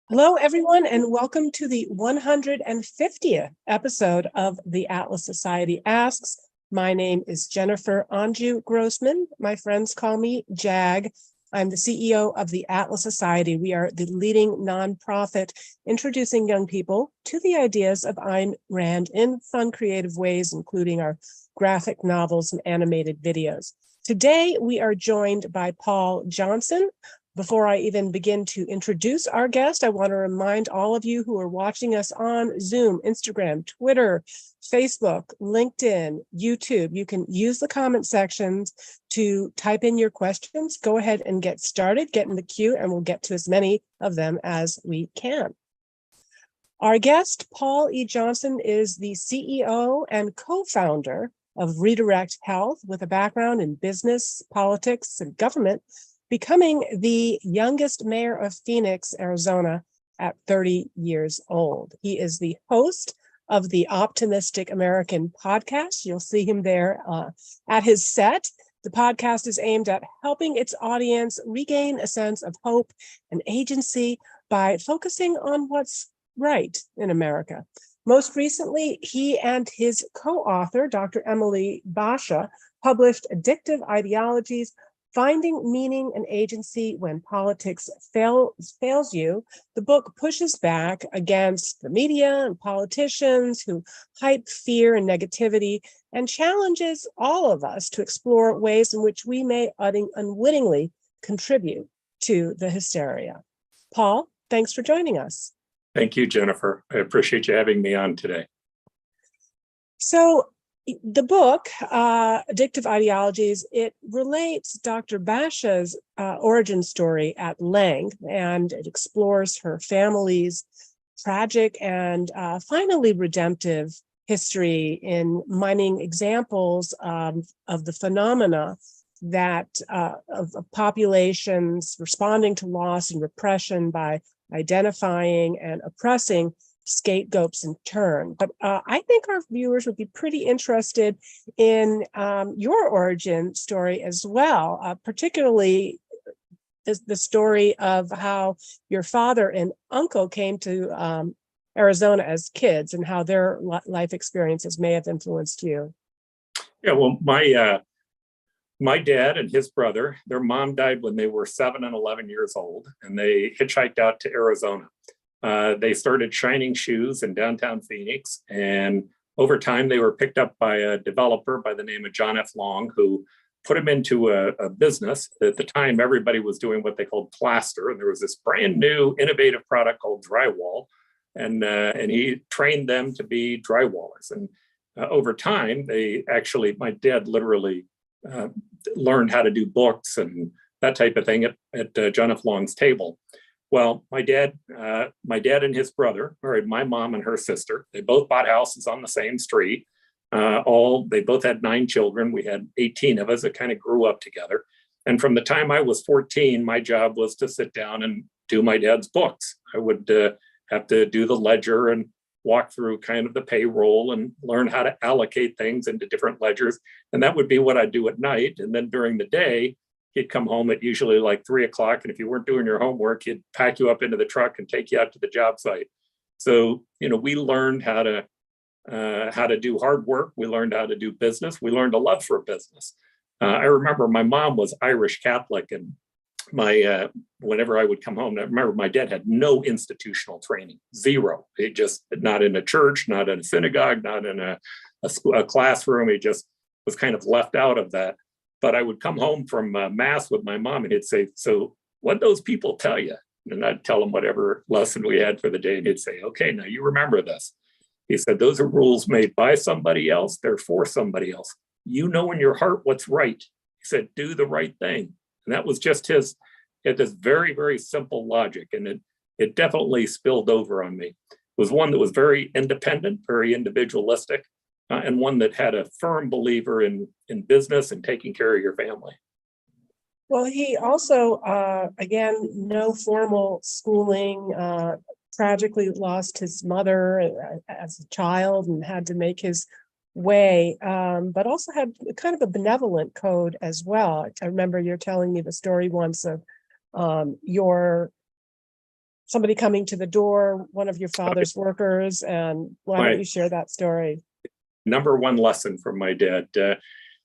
Hello, everyone, and welcome to the 150th episode of the Atlas Society Asks. My name is Jennifer Grossman. My friends call me JAG. I'm the CEO of the Atlas Society. We are the leading nonprofit introducing young people to the ideas of Ayn Rand in fun, creative ways, including our graphic novels and animated videos. Today, we are joined by Paul Johnson. Before I even begin to introduce our guest, I want to remind all of you who are watching us on Zoom, Instagram, Twitter, Facebook, LinkedIn, YouTube, you can use the comment sections to type in your questions. Go ahead and get started, get in the queue, and we'll get to as many of them as we can. Our guest, Paul E. Johnson, is the CEO and co-founder of Redirect Health with a background in business, politics, and government, becoming the youngest mayor of Phoenix, Arizona at 30 years old. He is the host of the Optimistic American podcast. You'll see him there at his set. The podcast is aimed at helping its audience regain a sense of hope and agency by focusing on what's right in America. Most recently, he and his co-author, Dr. Emily Basha, published Addictive Ideologies, Finding Meaning and Agency When Politics Fails You. The book pushes back against the media and politicians who hype fear and negativity and challenges all of us to explore ways in which we may unwittingly contribute to the hysteria. Paul, thanks for joining us. Thank you, Jennifer. I appreciate you having me on today. So, the book, Addictive Ideologies, it relates Dr. Basha's origin story at length, and it explores her family's tragic and finally redemptive history in mining examples of the phenomena that of populations responding to loss and repression by identifying and oppressing scapegoats in turn. But I think our viewers would be pretty interested in your origin story as well, particularly the story of how your father and uncle came to Arizona as kids and how their life experiences may have influenced you. Yeah, well, my dad and his brother, their mom died when they were 7 and 11 years old, and they hitchhiked out to Arizona. They started shining shoes in downtown Phoenix, and over time they were picked up by a developer by the name of John F. Long, who put him into a business. At the time, everybody was doing what they called plaster, and there was this brand new innovative product called drywall, and he trained them to be drywallers. And over time, my dad literally learned how to do books and that type of thing at John F. Long's table. Well, my dad and his brother married my mom and her sister. They both bought houses on the same street. They both had 9 children. We had 18 of us that kind of grew up together. And from the time I was 14, my job was to sit down and do my dad's books. I would have to do the ledger and walk through kind of the payroll and learn how to allocate things into different ledgers. And that would be what I'd do at night. And then during the day, he'd come home at usually like 3 o'clock. And if you weren't doing your homework, he'd pack you up into the truck and take you out to the job site. So, we learned how to do hard work. We learned how to do business. We learned a love for business. I remember my mom was Irish Catholic, and whenever I would come home, I remember my dad had no institutional training, zero. He just not in a church, not in a synagogue, not in a classroom. He just was kind of left out of that. But I would come home from mass with my mom, and he'd say, "So what'd those people tell you?" And I'd tell him whatever lesson we had for the day, and he'd say, "Okay, now you remember this." He said, "Those are rules made by somebody else. They're for somebody else. You know in your heart what's right." He said, "Do the right thing." And that was just he had this very, very simple logic, and it definitely spilled over on me. It was one that was very independent, very individualistic, and one that had a firm believer in business and taking care of your family. Well, he also, again, no formal schooling, tragically lost his mother as a child and had to make his way, but also had kind of a benevolent code as well. I remember you're telling me the story once of your somebody coming to the door, one of your father's workers, and why don't you share that story? Number one lesson from my dad.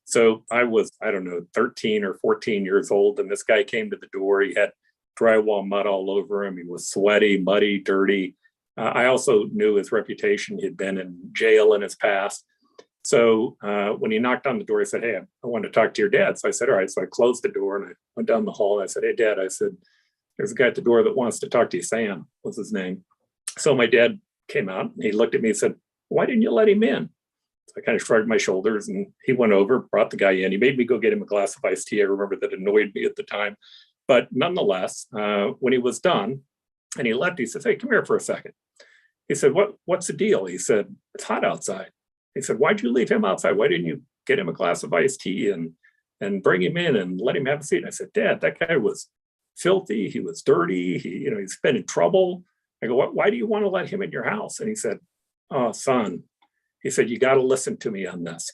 So I was, I don't know, 13 or 14 years old, and this guy came to the door. He had drywall mud all over him. He was sweaty, muddy, dirty. I also knew his reputation. He'd been in jail in his past. So when he knocked on the door, he said, "Hey, I want to talk to your dad." So I said, "All right." So I closed the door and I went down the hall and I said, "Hey, Dad," I said, "there's a guy at the door that wants to talk to you. Sam was his name." So my dad came out and he looked at me and said, "Why didn't you let him in?" So I kind of shrugged my shoulders and he went over, brought the guy in. He made me go get him a glass of iced tea. I remember that annoyed me at the time. But nonetheless, when he was done and he left, he said, "Hey, come here for a second." He said, "What's the deal?" He said, "It's hot outside." He said, "Why'd you leave him outside? Why didn't you get him a glass of iced tea and bring him in and let him have a seat?" And I said, "Dad, that guy was filthy. He was dirty. He's been in trouble." I go, "Why do you want to let him in your house?" And he said, "Oh, son," he said, "you got to listen to me on this."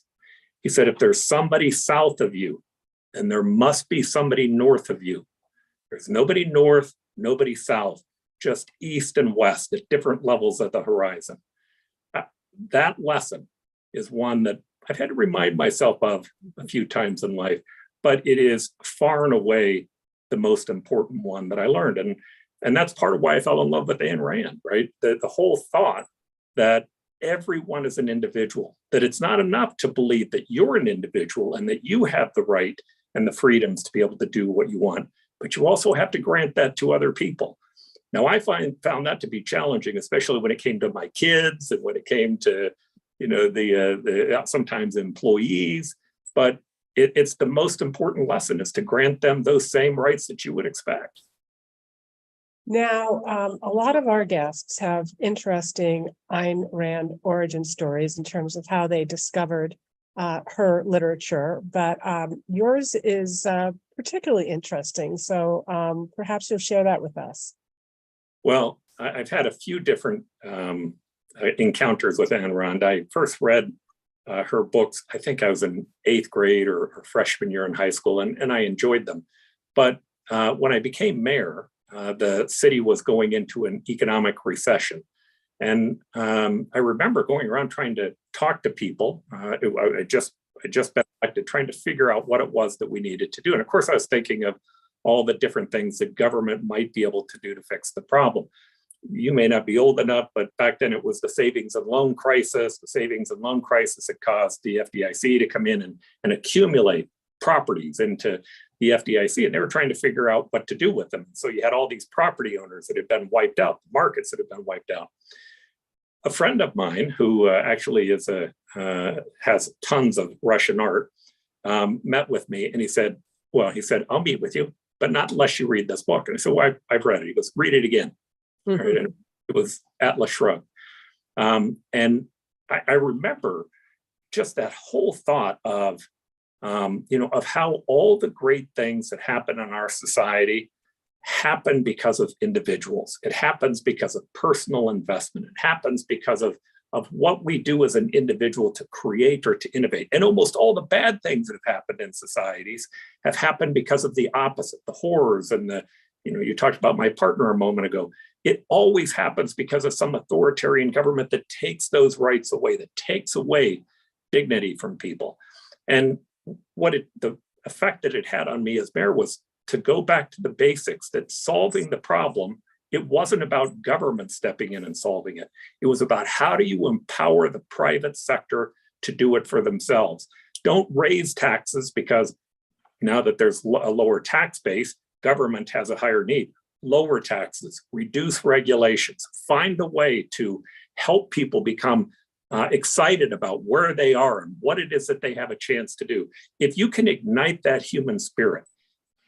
He said, "If there's somebody south of you, then there must be somebody north of you. There's nobody north, nobody south, just east and west at different levels of the horizon." That lesson is one that I've had to remind myself of a few times in life, but it is far and away the most important one that I learned. And that's part of why I fell in love with Ayn Rand, right? The whole thought that everyone is an individual, that it's not enough to believe that you're an individual and that you have the right and the freedoms to be able to do what you want, but you also have to grant that to other people. Now, I found that to be challenging, especially when it came to my kids and when it came to, the sometimes employees. But it's the most important lesson, is to grant them those same rights that you would expect. Now, a lot of our guests have interesting Ayn Rand origin stories in terms of how they discovered her literature, but yours is particularly interesting. So perhaps you'll share that with us. Well, I've had a few different encounters with Ayn Rand. I first read her books, I think I was in 8th grade or freshman year in high school, and I enjoyed them. But when I became mayor, the city was going into an economic recession. And I remember going around trying to talk to people. I just been elected, trying to figure out what it was that we needed to do. And of course, I was thinking of all the different things that government might be able to do to fix the problem. You may not be old enough, but back then it was the savings and loan crisis. The savings and loan crisis had caused the FDIC to come in and accumulate properties into the FDIC, and they were trying to figure out what to do with them. So you had all these property owners that had been wiped out, markets that had been wiped out. A friend of mine who actually has tons of Russian art met with me, and he said, "I'll meet with you, but not unless you read this book." And I said, "Well, I've read it." He goes, "Read it again." Mm-hmm. Right? And it was Atlas Shrugged. And I remember just that whole thought of how all the great things that happen in our society happen because of individuals. It happens because of personal investment. It happens because of what we do as an individual to create or to innovate. And almost all the bad things that have happened in societies have happened because of the opposite, the horrors and you talked about my partner a moment ago. It always happens because of some authoritarian government that takes those rights away, that takes away dignity from people. And the effect that it had on me as mayor was to go back to the basics, that solving the problem, it wasn't about government stepping in and solving it. It was about how do you empower the private sector to do it for themselves. Don't raise taxes because now that there's a lower tax base, government has a higher need. Lower taxes, reduce regulations, find a way to help people become excited about where they are and what it is that they have a chance to do. If you can ignite that human spirit,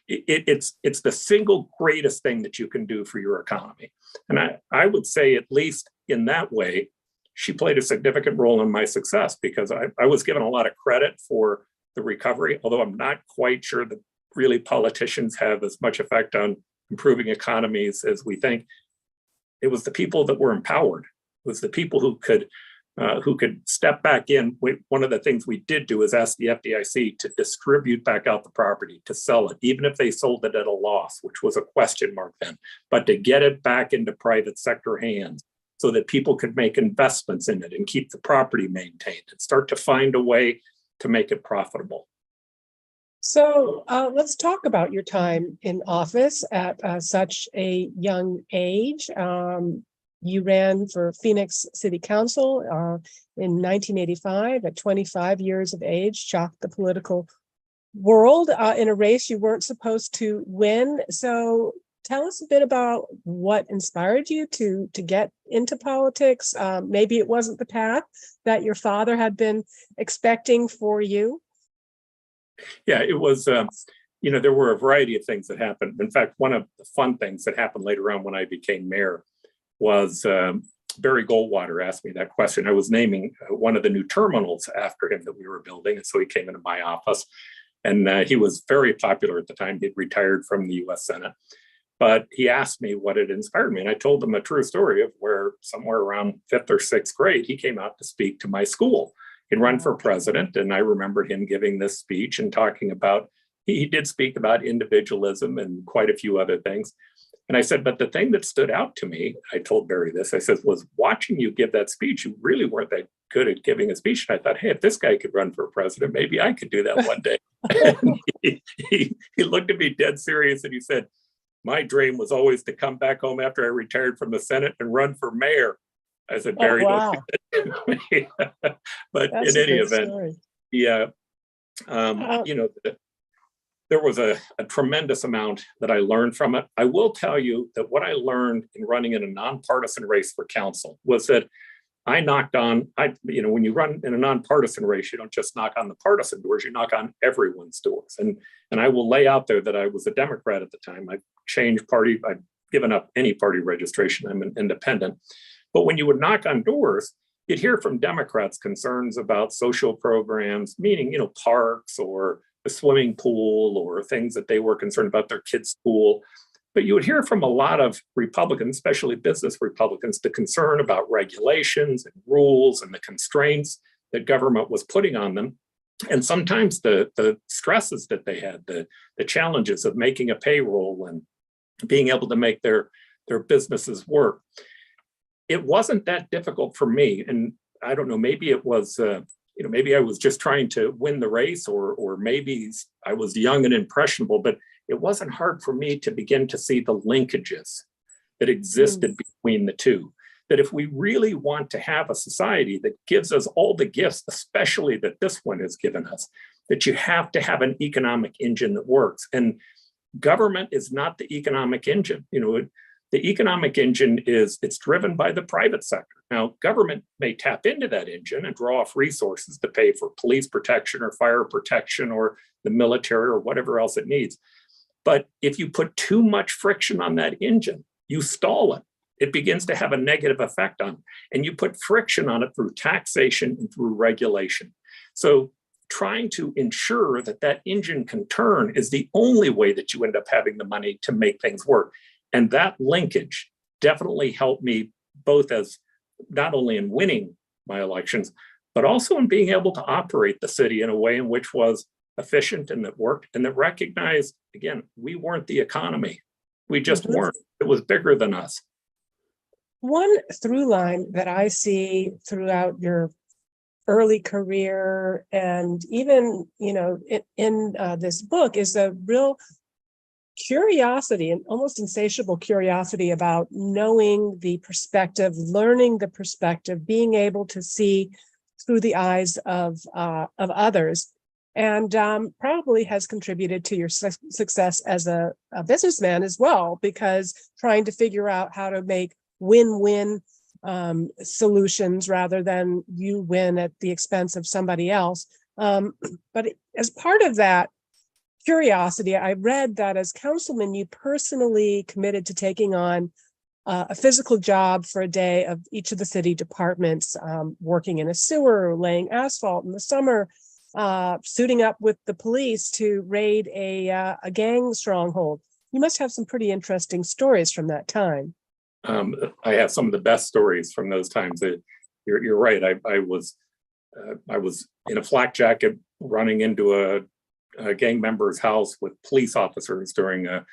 it's the single greatest thing that you can do for your economy. And I would say, at least in that way, she played a significant role in my success, because I was given a lot of credit for the recovery, although I'm not quite sure that really politicians have as much effect on improving economies as we think. It was the people that were empowered. It was the people who could who could step back in. One of the things we did do is ask the FDIC to distribute back out the property, to sell it, even if they sold it at a loss, which was a question mark then, but to get it back into private sector hands so that people could make investments in it and keep the property maintained and start to find a way to make it profitable. So let's talk about your time in office at such a young age. You ran for Phoenix City Council in 1985 at 25 years of age, shocked the political world in a race you weren't supposed to win. So tell us a bit about what inspired you to get into politics. Maybe it wasn't the path that your father had been expecting for you. Yeah, it was, there were a variety of things that happened. In fact, one of the fun things that happened later on when I became mayor was Barry Goldwater asked me that question. I was naming one of the new terminals after him that we were building. And so he came into my office, and he was very popular at the time. He'd retired from the US Senate. But he asked me what had inspired me. And I told him a true story of where somewhere around 5th or 6th grade, he came out to speak to my school. He'd run for president. And I remembered him giving this speech and talking about, he did speak about individualism and quite a few other things. And I said, but the thing that stood out to me, I told Barry this, I said, was watching you give that speech, you really weren't that good at giving a speech. And I thought, hey, if this guy could run for president, maybe I could do that one day. And he looked at me dead serious and he said, my dream was always to come back home after I retired from the Senate and run for mayor. I said, Barry, wow. But That's in any event, yeah, there was a tremendous amount that I learned from it. I will tell you that what I learned in running in a nonpartisan race for council was that I knocked on, when you run in a nonpartisan race, you don't just knock on the partisan doors, you knock on everyone's doors. And I will lay out there that I was a Democrat at the time. I've changed party, I've given up any party registration. I'm an independent. But when you would knock on doors, you'd hear from Democrats concerns about social programs, meaning, parks or the swimming pool or things that they were concerned about their kids' school. But you would hear from a lot of Republicans, especially business Republicans, the concern about regulations and rules and the constraints that government was putting on them. And sometimes the stresses that they had, the challenges of making a payroll and being able to make their businesses work. It wasn't that difficult for me. And I don't know, maybe it was, maybe I was just trying to win the race, or maybe I was young and impressionable, but it wasn't hard for me to begin to see the linkages that existed between the two. That if we really want to have a society that gives us all the gifts, especially that this one has given us, that you have to have an economic engine that works. And government is not the economic engine. The economic engine it's driven by the private sector. Now, government may tap into that engine and draw off resources to pay for police protection or fire protection or the military or whatever else it needs. But if you put too much friction on that engine, you stall it. It begins to have a negative effect on it. And you put friction on it through taxation and through regulation. So trying to ensure that that engine can turn is the only way that you end up having the money to make things work. And that linkage definitely helped me both as not only in winning my elections, but also in being able to operate the city in a way in which was efficient and that worked and that recognized, again, we weren't the economy. We just weren't. It was bigger than us. One through line that I see throughout your early career and even, in this book is a real curiosity and almost insatiable curiosity about knowing the perspective, learning the perspective, being able to see through the eyes of others, and probably has contributed to your success as a businessman as well, because trying to figure out how to make win-win solutions rather than you win at the expense of somebody else. But as part of that curiosity, I read that as councilman, you personally committed to taking on a physical job for a day of each of the city departments, working in a sewer, laying asphalt in the summer, suiting up with the police to raid a gang stronghold. You must have some pretty interesting stories from that time. I have some of the best stories from those times. you're right. I was in a flak jacket running into a gang member's house with police officers during a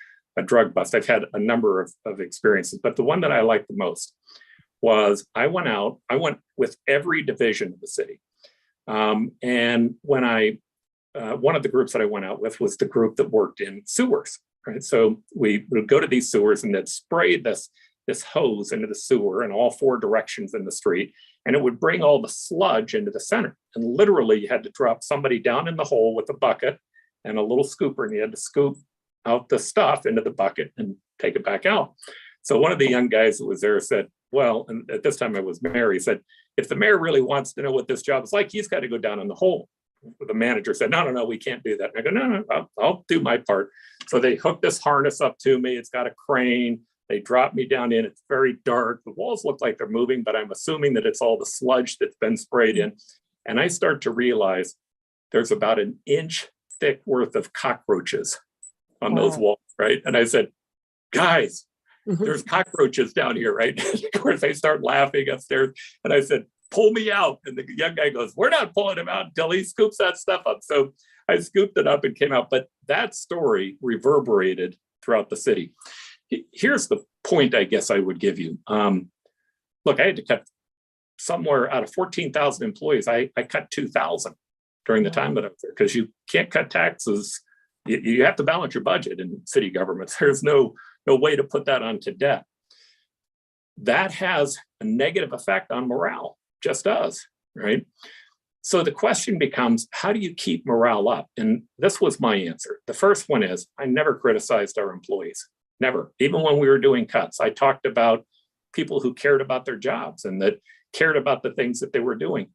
drug bust. I've had a number of experiences, but the one that I liked the most was I went with every division of the city. And when one of the groups that I went out with was the group that worked in sewers, right? So we would go to these sewers and they'd spray this hose into the sewer in all four directions in the street, and it would bring all the sludge into the center. And literally you had to drop somebody down in the hole with a bucket and a little scooper, and you had to scoop out the stuff into the bucket and take it back out. So one of the young guys that was there said, well, and at this time I was mayor, he said, if the mayor really wants to know what this job is like, he's got to go down in the hole. The manager said, no, we can't do that. And I go, no, I'll do my part. So they hooked this harness up to me. It's got a crane. They drop me down in. It's very dark. The walls look like they're moving, but I'm assuming that it's all the sludge that's been sprayed in. And I start to realize there's about an inch thick worth of cockroaches on those walls, right? And I said, guys, there's cockroaches down here, right? Of course, they start laughing upstairs. And I said, pull me out. And the young guy goes, we're not pulling him out until he scoops that stuff up. So I scooped it up and came out. But that story reverberated throughout the city. Here's the point I guess I would give you. Look, I had to cut somewhere out of 14,000 employees. I cut 2,000 during the time that I was there, because you can't cut taxes. You have to balance your budget in city governments. There's no way to put that onto debt. That has a negative effect on morale, just does, right? So the question becomes, how do you keep morale up? And this was my answer. The first one is, I never criticized our employees, never. Even when we were doing cuts, I talked about people who cared about their jobs and that cared about the things that they were doing.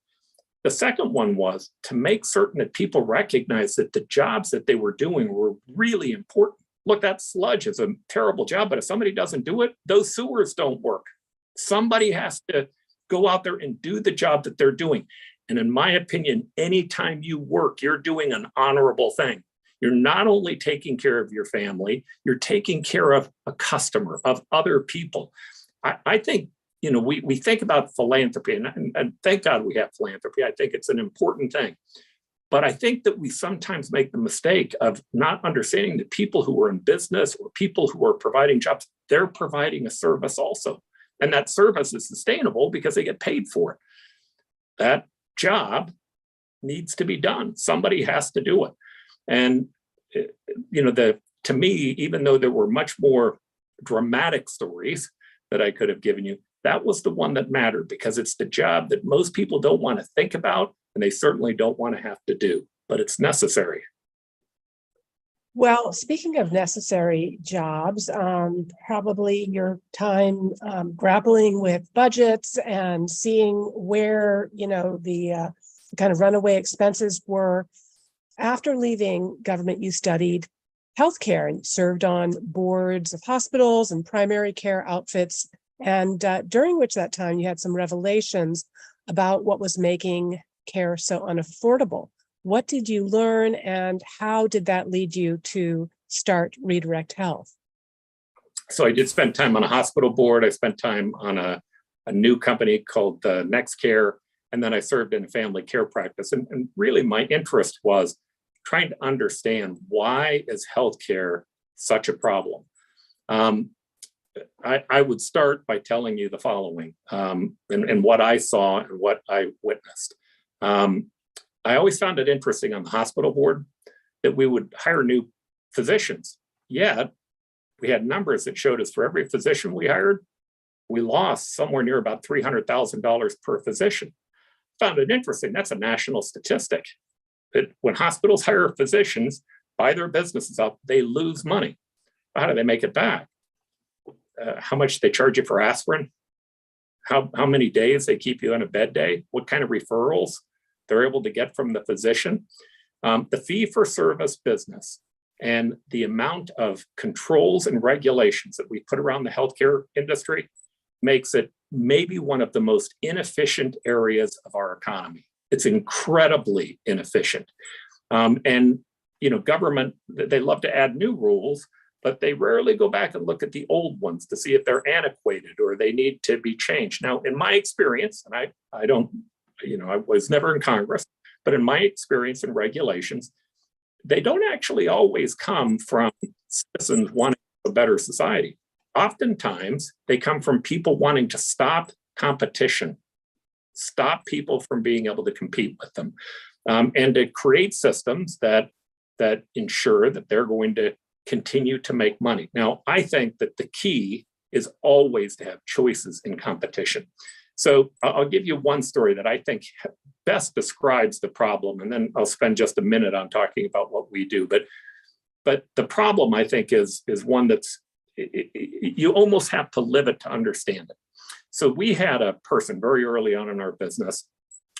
The second one was to make certain that people recognize that the jobs that they were doing were really important. Look, that sludge is a terrible job, but if somebody doesn't do it, those sewers don't work. Somebody has to go out there and do the job that they're doing. And in my opinion, anytime you work, you're doing an honorable thing. You're not only taking care of your family, you're taking care of a customer, of other people. I think, we think about philanthropy, and thank God we have philanthropy. I think it's an important thing. But I think that we sometimes make the mistake of not understanding that people who are in business or people who are providing jobs, they're providing a service also. And that service is sustainable because they get paid for it. That job needs to be done. Somebody has to do it. And, to me, even though there were much more dramatic stories that I could have given you, that was the one that mattered, because it's the job that most people don't want to think about, and they certainly don't want to have to do, but it's necessary. Well, speaking of necessary jobs, probably your time grappling with budgets and seeing where, the kind of runaway expenses were. After leaving government, you studied healthcare and served on boards of hospitals and primary care outfits. And during that time, you had some revelations about what was making care so unaffordable. What did you learn, and how did that lead you to start Redirect Health? So I did spend time on a hospital board. I spent time on a new company called Next Care, and then I served in a family care practice. And really my interest was trying to understand, why is healthcare such a problem? I would start by telling you the following, and what I saw and what I witnessed. I always found it interesting on the hospital board that we would hire new physicians, yet we had numbers that showed us for every physician we hired, we lost somewhere near about $300,000 per physician. Found it interesting. That's a national statistic. That when hospitals hire physicians, buy their businesses up, they lose money. How do they make it back? How much they charge you for aspirin? How many days they keep you on a bed day? What kind of referrals they're able to get from the physician? The fee-for-service business and the amount of controls and regulations that we put around the healthcare industry makes it maybe one of the most inefficient areas of our economy. It's incredibly inefficient. And government, they love to add new rules, but they rarely go back and look at the old ones to see if they're antiquated or they need to be changed. Now, in my experience, and I don't, I was never in Congress, but in my experience in regulations, they don't actually always come from citizens wanting a better society. Oftentimes, they come from people wanting to stop competition, stop people from being able to compete with them, and to create systems that ensure that they're going to continue to make money. Now, I think that the key is always to have choices in competition. So I'll give you one story that I think best describes the problem, and then I'll spend just a minute on talking about what we do. But the problem, I think, is one that's, you almost have to live it to understand it. So we had a person very early on in our business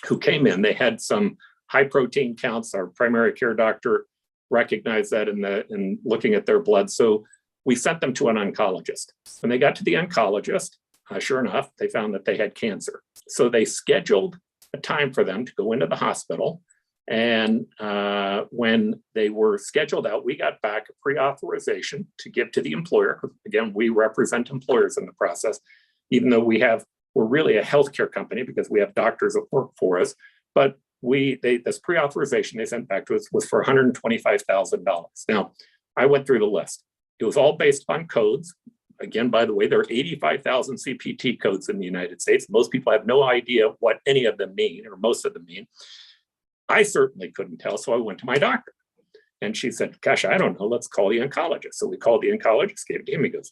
who came in. They had some high protein counts. Our primary care doctor recognized that in looking at their blood. So we sent them to an oncologist. When they got to the oncologist, sure enough, they found that they had cancer. So they scheduled a time for them to go into the hospital. And when they were scheduled out, we got back a pre-authorization to give to the employer. Again, we represent employers in the process, even though we're really a healthcare company because we have doctors that work for us. But this pre-authorization they sent back to us was for $125,000. Now, I went through the list. It was all based on codes. Again, by the way, there are 85,000 CPT codes in the United States. Most people have no idea what any of them mean, or most of them mean. I certainly couldn't tell, so I went to my doctor. And she said, gosh, I don't know, let's call the oncologist. So we called the oncologist, gave it to him. He goes,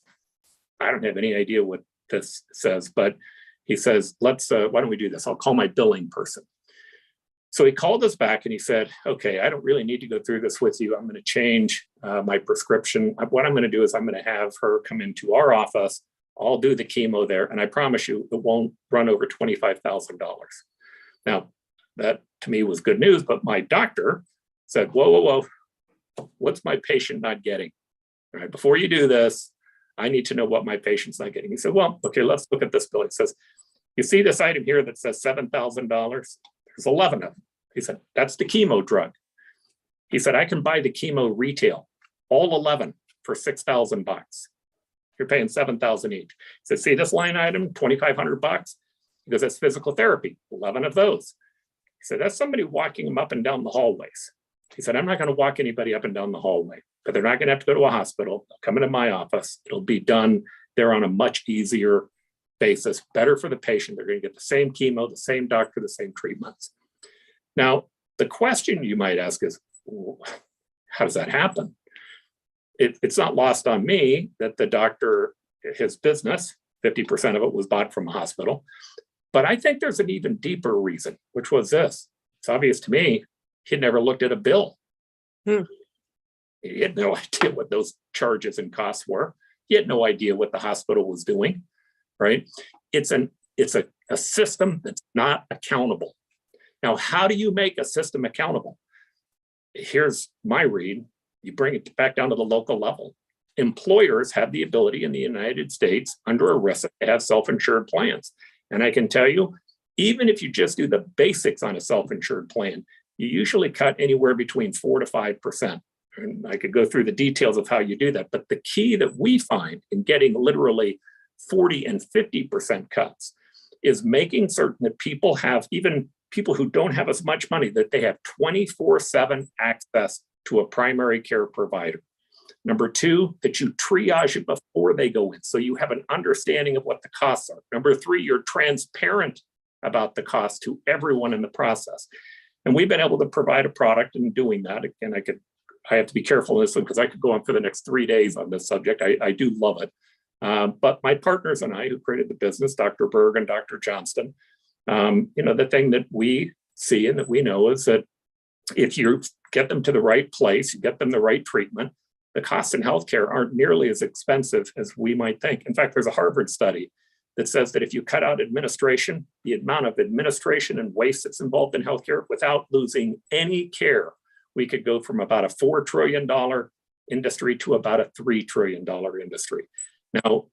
I don't have any idea what this says, but he says, why don't we do this? I'll call my billing person. So he called us back and he said, okay, I don't really need to go through this with you. I'm going to change my prescription. What I'm going to do is I'm going to have her come into our office. I'll do the chemo there. And I promise you, it won't run over $25,000. Now, that to me was good news, but my doctor said, whoa, what's my patient not getting? All right, before you do this, I need to know what my patient's not getting. He said, well, okay, let's look at this bill. He says, you see this item here that says $7,000? There's 11 of them. He said, that's the chemo drug. He said, I can buy the chemo retail, all 11 for $6,000. You're paying $7,000 each. He said, see this line item, $2,500? He goes, that's physical therapy, 11 of those. He said, that's somebody walking them up and down the hallways. He said, I'm not going to walk anybody up and down the hallway, but they're not going to have to go to a hospital. They'll come into my office. It'll be done there on a much easier basis, better for the patient. They're going to get the same chemo, the same doctor, the same treatments. Now, the question you might ask is, how does that happen? It's not lost on me that the doctor, his business, 50% of it was bought from a hospital. But I think there's an even deeper reason, which was this. It's obvious to me, he'd never looked at a bill. He had no idea what those charges and costs were. He had no idea what the hospital was doing, right? It's a system that's not accountable. Now, how do you make a system accountable? Here's my read. You bring it back down to the local level. Employers have the ability in the United States under ERISA to have self-insured plans. And I can tell you, even if you just do the basics on a self-insured plan, you usually cut anywhere between 4 to 5%. And I could go through the details of how you do that. But the key that we find in getting literally 40 and 50% cuts is making certain that people have, even people who don't have as much money, that they have 24/7 access to a primary care provider. Number two, that you triage it before they go in, so you have an understanding of what the costs are. Number three, you're transparent about the cost to everyone in the process. And we've been able to provide a product in doing that. Again, I have to be careful in this one because I could go on for the next 3 days on this subject. I do love it. But my partners and I, who created the business, Dr. Berg and Dr. Johnston, the thing that we see and that we know is that if you get them to the right place, you get them the right treatment, the costs in healthcare aren't nearly as expensive as we might think. In fact, there's a Harvard study that says that if you cut out administration, the amount of administration and waste that's involved in healthcare without losing any care, we could go from about a $4 trillion industry to about a $3 trillion industry. Now,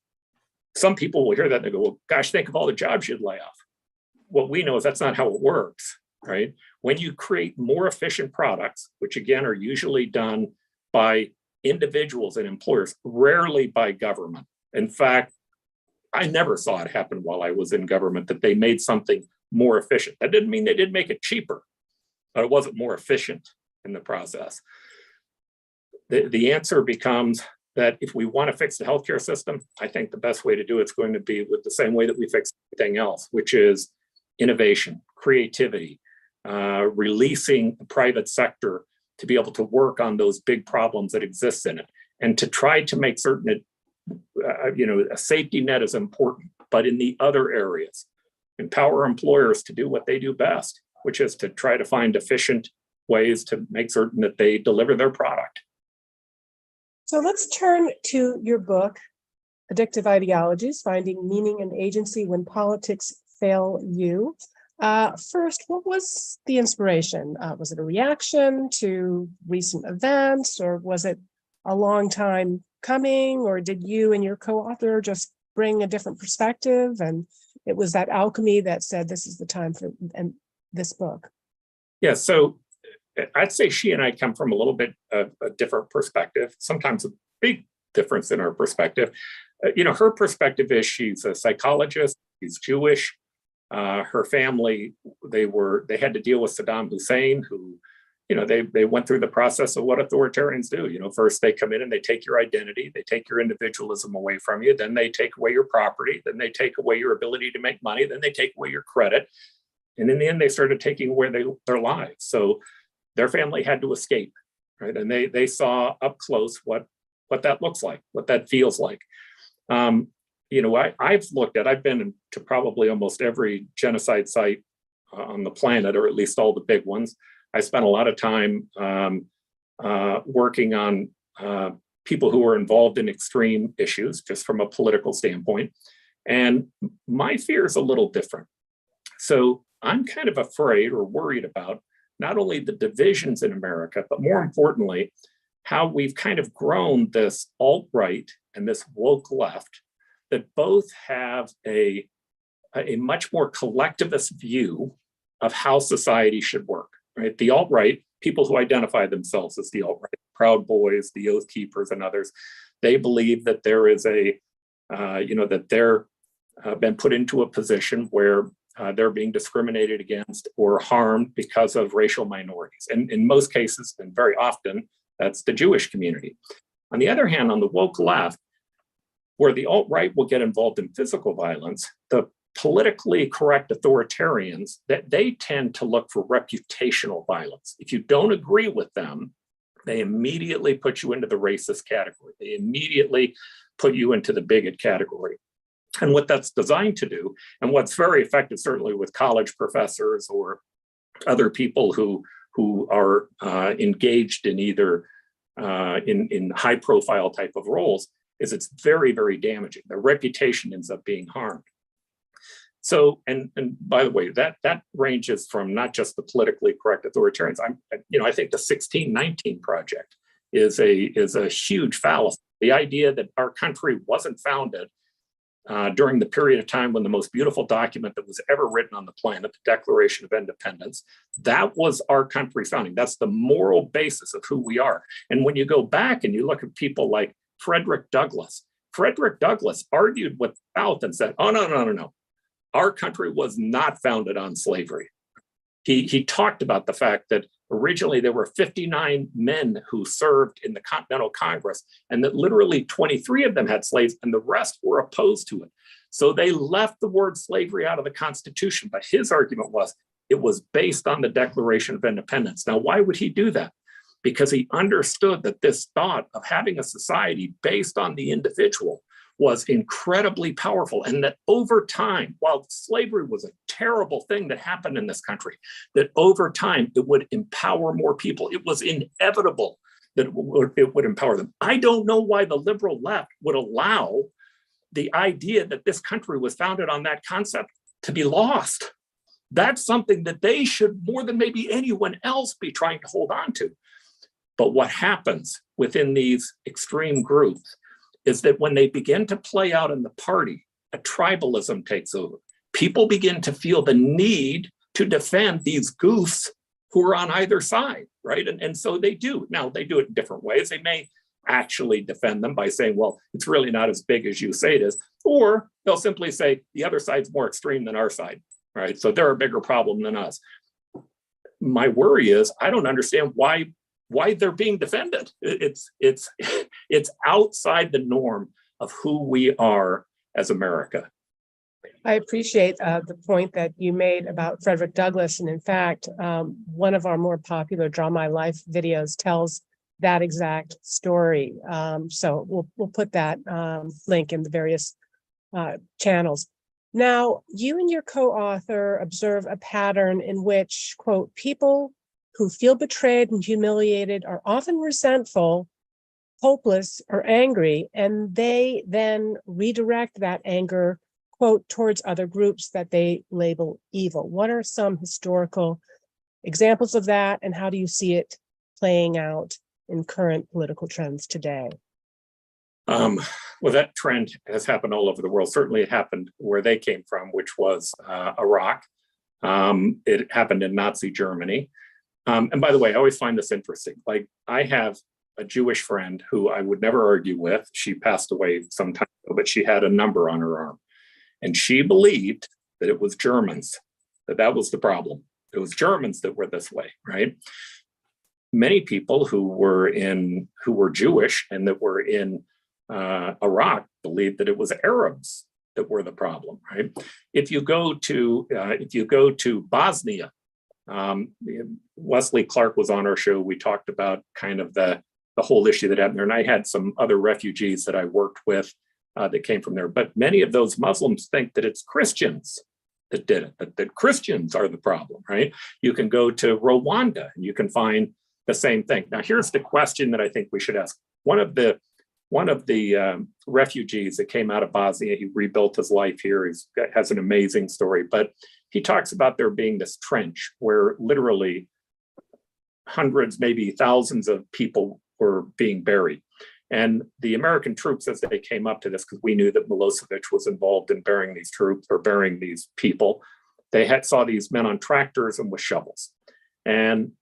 some people will hear that and they go, well, gosh, think of all the jobs you'd lay off. What we know is that's not how it works, right? When you create more efficient products, which again are usually done by individuals and employers, rarely by government. In fact, I never saw it happen while I was in government, that they made something more efficient. That didn't mean they didn't make it cheaper, but it wasn't more efficient in the process. The answer becomes that if we want to fix the healthcare system, I think the best way to do it's going to be with the same way that we fix everything else, which is innovation, creativity, releasing the private sector to be able to work on those big problems that exist in it, and to try to make certain that a safety net is important, but in the other areas, empower employers to do what they do best, which is to try to find efficient ways to make certain that they deliver their product. So let's turn to your book, Addictive Ideologies, Finding Meaning and Agency When Politics Fail You. First, what was the inspiration? Was it a reaction to recent events, or was it a long time coming, or did you and your co-author just bring a different perspective, and it was that alchemy that said this is the time for this book? Yeah, so I'd say she and I come from a little bit of a different perspective, sometimes a big difference in our perspective. Her perspective is she's a psychologist, she's Jewish. Her family, they had to deal with Saddam Hussein, who, they went through the process of what authoritarians do. First they come in and they take your identity, they take your individualism away from you, then they take away your property, then they take away your ability to make money, then they take away your credit. And in the end, they started taking away their lives. So their family had to escape, right? And they saw up close what that looks like, what that feels like. I've been to probably almost every genocide site on the planet, or at least all the big ones. I spent a lot of time working on people who were involved in extreme issues, just from a political standpoint. And my fear is a little different. So I'm kind of afraid or worried about not only the divisions in America, but more importantly, how we've kind of grown this alt-right and this woke left that both have a much more collectivist view of how society should work, right? The alt-right, people who identify themselves as the alt-right, Proud Boys, the Oath Keepers, and others, they believe that there is that they're been put into a position where they're being discriminated against or harmed because of racial minorities. And in most cases, and very often, that's the Jewish community. On the other hand, on the woke left, where the alt-right will get involved in physical violence, the politically correct authoritarians, that they tend to look for reputational violence. If you don't agree with them, they immediately put you into the racist category. They immediately put you into the bigot category. And what that's designed to do, and what's very effective, certainly with college professors or other people who are engaged in either in high profile type of roles, is it's very, very damaging. Their reputation ends up being harmed. So, and by the way, that ranges from not just the politically correct authoritarians. I think the 1619 Project is a huge fallacy. The idea that our country wasn't founded during the period of time when the most beautiful document that was ever written on the planet, the Declaration of Independence, that was our country's founding. That's the moral basis of who we are. And when you go back and you look at people like Frederick Douglass argued with the South and said, oh, no. Our country was not founded on slavery. He talked about the fact that originally there were 59 men who served in the Continental Congress, and that literally 23 of them had slaves and the rest were opposed to it. So they left the word slavery out of the Constitution, but his argument was it was based on the Declaration of Independence. Now, why would he do that? Because he understood that this thought of having a society based on the individual was incredibly powerful, and that over time, while slavery was a terrible thing that happened in this country, that over time it would empower more people. It was inevitable that it would empower them. I don't know why the liberal left would allow the idea that this country was founded on that concept to be lost. That's something that they should, more than maybe anyone else, be trying to hold on to. But what happens within these extreme groups is that when they begin to play out in the party, a tribalism takes over. People begin to feel the need to defend these goofs who are on either side, right? And so they do. Now, they do it in different ways. They may actually defend them by saying, well, it's really not as big as you say it is. Or they'll simply say the other side's more extreme than our side, right? So they're a bigger problem than us. My worry is I don't understand why they're being defended. It's outside the norm of who we are as America. I appreciate the point that you made about Frederick Douglass. And in fact, one of our more popular Draw My Life videos tells that exact story. So we'll put that link in the various channels. Now, you and your co-author observe a pattern in which, quote, people who feel betrayed and humiliated are often resentful, hopeless, or angry, and they then redirect that anger, quote, towards other groups that they label evil. What are some historical examples of that, and how do you see it playing out in current political trends today? Well, that trend has happened all over the world. Certainly it happened where they came from, which was Iraq. It happened in Nazi Germany. And by the way, I always find this interesting. Like, I have a Jewish friend who I would never argue with. She passed away some time ago, but she had a number on her arm. And she believed that it was Germans, that was the problem. It was Germans that were this way, right? Many people who were Jewish and that were in Iraq believed that it was Arabs that were the problem, right? If you go to Bosnia, Wesley Clark was on our show. We talked about kind of the whole issue that happened there, and I had some other refugees that I worked with that came from there. But many of those Muslims think that it's Christians that did it, that Christians are the problem, right? You can go to Rwanda and you can find the same thing. Now, here's the question that I think we should ask. One of the refugees that came out of Bosnia, he rebuilt his life here. He has an amazing story, but he talks about there being this trench where literally hundreds, maybe thousands of people were being buried. And the American troops, as they came up to this, because we knew that Milosevic was involved in burying these troops or burying these people, they saw these men on tractors and with shovels. And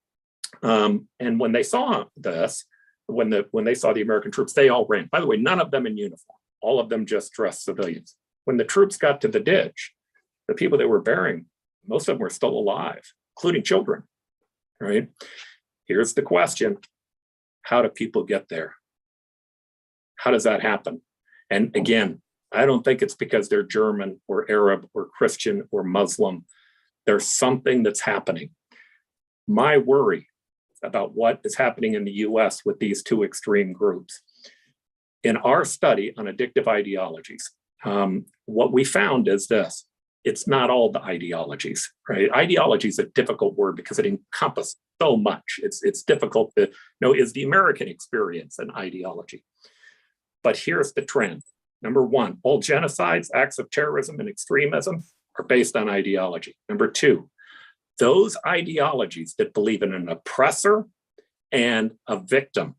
when they saw this, when they saw the American troops, they all ran. By the way, none of them in uniform, all of them just dressed civilians. When the troops got to the ditch, the people that were burying, most of them were still alive, including children, right? Here's the question. How do people get there? How does that happen? And again, I don't think it's because they're German or Arab or Christian or Muslim. There's something that's happening. My worry about what is happening in the US with these two extreme groups. In our study on addictive ideologies, what we found is this. It's not all the ideologies, right? Ideology is a difficult word because it encompasses so much. It's difficult to know, is the American experience an ideology? But here's the trend. Number one, all genocides, acts of terrorism, and extremism are based on ideology. Number two, those ideologies that believe in an oppressor and a victim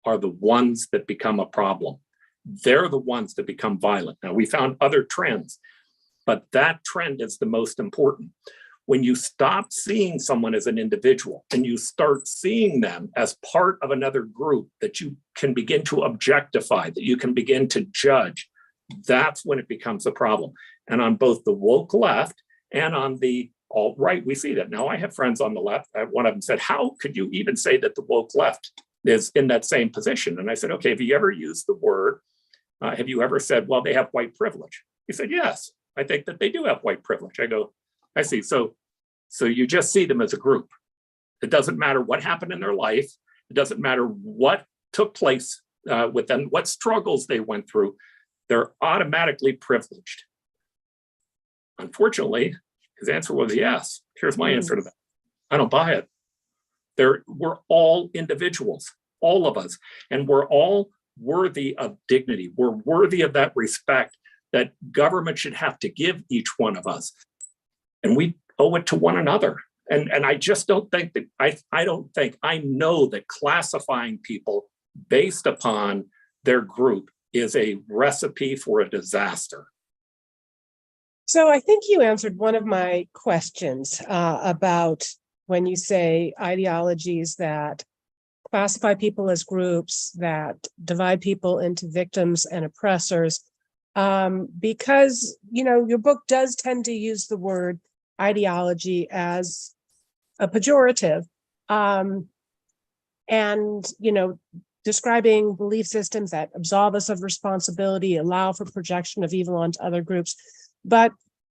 are the ones that become a problem. They're the ones that become violent. Now, we found other trends, but that trend is the most important. When you stop seeing someone as an individual and you start seeing them as part of another group that you can begin to objectify, that you can begin to judge, that's when it becomes a problem. And on both the woke left and on the alt-right, we see that. Now, I have friends on the left. One of them said, how could you even say that the woke left is in that same position? And I said, okay, have you ever used the word, have you ever said, well, they have white privilege? He said, yes, I think that they do have white privilege. I go, I see. So you just see them as a group. It doesn't matter what happened in their life. It doesn't matter what took place with them, what struggles they went through. They're automatically privileged. Unfortunately, his answer was yes. Here's my answer to that. I don't buy it. We're all individuals, all of us, and we're all worthy of dignity. We're worthy of that respect that government should have to give each one of us. And we owe it to one another. And I just don't think that, I know that classifying people based upon their group is a recipe for a disaster. So I think you answered one of my questions about when you say ideologies that classify people as groups, that divide people into victims and oppressors, because, your book does tend to use the word ideology as a pejorative, and, describing belief systems that absolve us of responsibility, allow for projection of evil onto other groups. But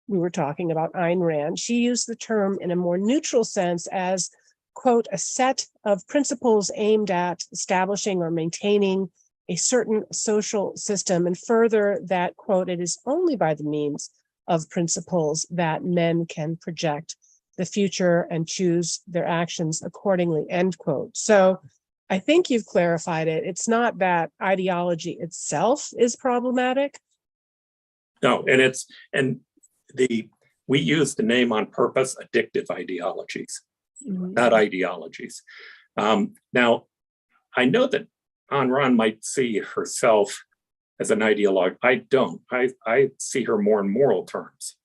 we were talking about Ayn Rand. She used the term in a more neutral sense as, quote, a set of principles aimed at establishing or maintaining a certain social system. And further, that, quote, it is only by the means of principles that men can project the future and choose their actions accordingly, end quote. So I think you've clarified it. It's not that ideology itself is problematic. No, we use the name on purpose, addictive ideologies, not ideologies. Now, I know that Ayn Rand might see herself as an ideologue. I don't. I see her more in moral terms.